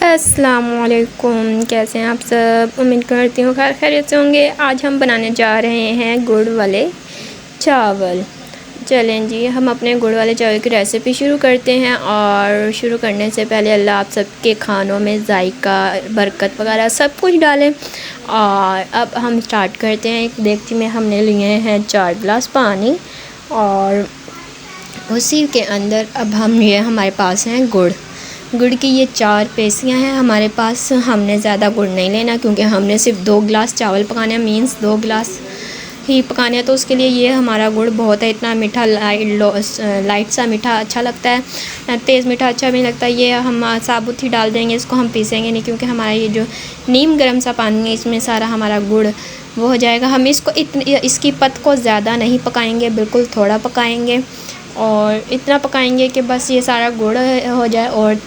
अस्सलामुअलैकुम, कैसे हैं आप सब। उम्मीद करती हूँ खैर खैरियत से होंगे। आज हम बनाने जा रहे हैं गुड़ वाले चावल। चलें जी, हम अपने गुड़ वाले चावल की रेसिपी शुरू करते हैं। और शुरू करने से पहले अल्लाह आप सबके खानों में जायका, बरकत वगैरह सब कुछ डालें। और अब हम स्टार्ट करते हैं। एक देगची में हमने लिए हैं 4 गिलास पानी और उसी के अंदर अब हम ये हमारे पास हैं गुड़ की ये 4 पेसियाँ हैं हमारे पास। हमने ज़्यादा गुड़ नहीं लेना क्योंकि हमने सिर्फ 2 गिलास चावल पकाने हैं, मीन्स 2 गिलास ही पकाने हैं। तो उसके लिए ये हमारा गुड़ बहुत है, इतना मीठा लाइट सा मीठा अच्छा लगता है, तेज़ मीठा अच्छा नहीं लगता। ये हम साबुत ही डाल देंगे, इसको हम पीसेंगे नहीं क्योंकि हमारा ये जो नीम गर्म सा पानी है इसमें सारा हमारा गुड़ वो हो जाएगा। हम इसको इसकी पत को ज़्यादा नहीं पकाएँगे, बिल्कुल थोड़ा पकाएँगे और इतना पकाएँगे कि बस ये सारा गुड़ हो जाए और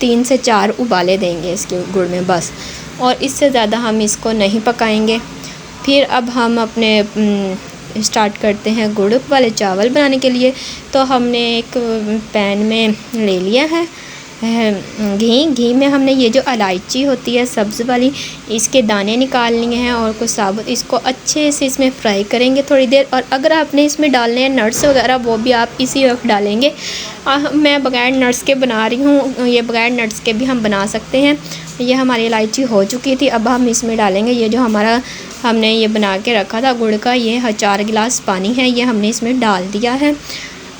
3 से 4 उबाले देंगे इसके गुड़ में बस, और इससे ज़्यादा हम इसको नहीं पकाएंगे। फिर अब हम अपने स्टार्ट करते हैं गुड़ वाले चावल बनाने के लिए। तो हमने एक पैन में ले लिया है घी में हमने ये जो इलायची होती है सब्ज़ वाली, इसके दाने निकाल लिए हैं और कुछ साबुत। इसको अच्छे से इसमें फ्राई करेंगे थोड़ी देर। और अगर आपने इसमें डालने हैं नट्स वगैरह वो भी आप इसी वक्त डालेंगे। मैं बगैर नट्स के बना रही हूँ, ये बगैर नट्स के भी हम बना सकते हैं। ये हमारी इलायची हो चुकी थी, अब हम इसमें डालेंगे ये जो हमारा हमने ये बना के रखा था गुड़ का, ये 4 गिलास पानी है, ये हमने इसमें डाल दिया है।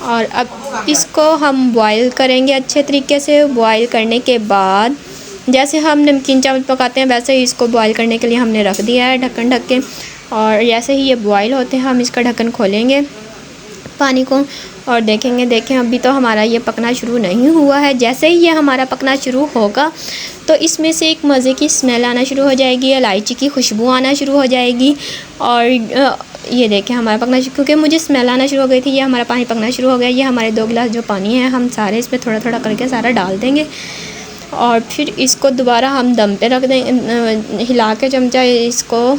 और अब इसको हम बॉईल करेंगे अच्छे तरीके से। बॉईल करने के बाद जैसे हम नमकीन चावल पकाते हैं वैसे ही इसको बॉईल करने के लिए हमने रख दिया है ढक्कन ढक के। और जैसे ही ये बॉईल होते हैं हम इसका ढक्कन खोलेंगे पानी को और देखें अभी तो हमारा ये पकना शुरू नहीं हुआ है। जैसे ही ये हमारा पकना शुरू होगा तो इसमें से एक मज़े की स्मेल आना शुरू हो जाएगी, इलायची की खुशबू आना शुरू हो जाएगी। और ये देखें हमारा पकना, क्योंकि मुझे स्मेल आना शुरू हो गई थी, ये हमारा पानी पकना शुरू हो गया। ये हमारे 2 गिलास जो पानी है हम सारे इसमें थोड़ा थोड़ा करके सारा डाल देंगे और फिर इसको दोबारा हम दम पे रख देंगे हिला के चमचा इसको।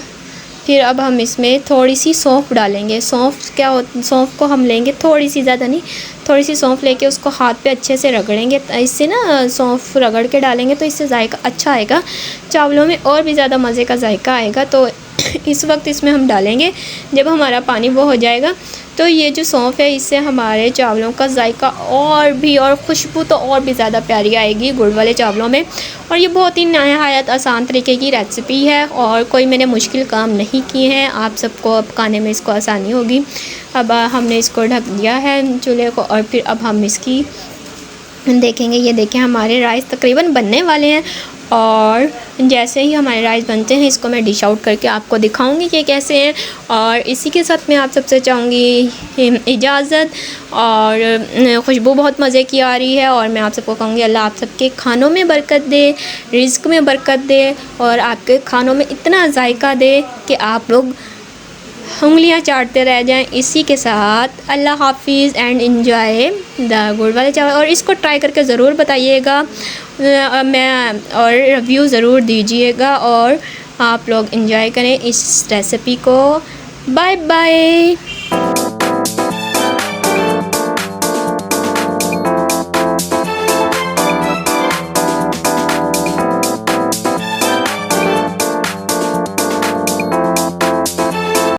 फिर अब हम इसमें थोड़ी सी सौंफ डालेंगे। सौंफ को हम लेंगे थोड़ी सी, ज़्यादा नहीं, थोड़ी सी सौंफ लेके उसको हाथ पे अच्छे से रगड़ेंगे। इससे ना सौंफ रगड़ के डालेंगे तो इससे जायका अच्छा आएगा चावलों में, और भी ज़्यादा मज़े का जायका आएगा। तो इस वक्त इसमें हम डालेंगे जब हमारा पानी वो हो जाएगा। तो ये जो सौंफ है इससे हमारे चावलों का जायका और खुशबू तो और भी ज़्यादा प्यारी आएगी गुड़ वाले चावलों में। और ये बहुत ही नहायत आसान तरीके की रेसिपी है और कोई मैंने मुश्किल काम नहीं किए हैं, आप सबको पकाने में इसको आसानी होगी। अब हमने इसको ढक दिया है चूल्हे को और फिर अब हम इसकी देखेंगे। ये देखें हमारे राइस तकरीबन बनने वाले हैं और जैसे ही हमारे राइस बनते हैं इसको मैं डिश आउट करके आपको दिखाऊंगी कि कैसे हैं। और इसी के साथ मैं आप सबसे चाहूँगी इजाज़त। और खुशबू बहुत मज़े की आ रही है और मैं आप सबको कहूँगी अल्लाह आप सबके खानों में बरकत दे, रिज़्क़ में बरकत दे और आपके खानों में इतना जायका दे कि आप लोग उंगलियां चाटते रह जाएं। इसी के साथ अल्लाह हाफिज़ एंड एंजॉय द गुड़ वाले चावल। और इसको ट्राई करके ज़रूर बताइएगा और रिव्यू ज़रूर दीजिएगा और आप लोग एंजॉय करें इस रेसिपी को। Bye bye.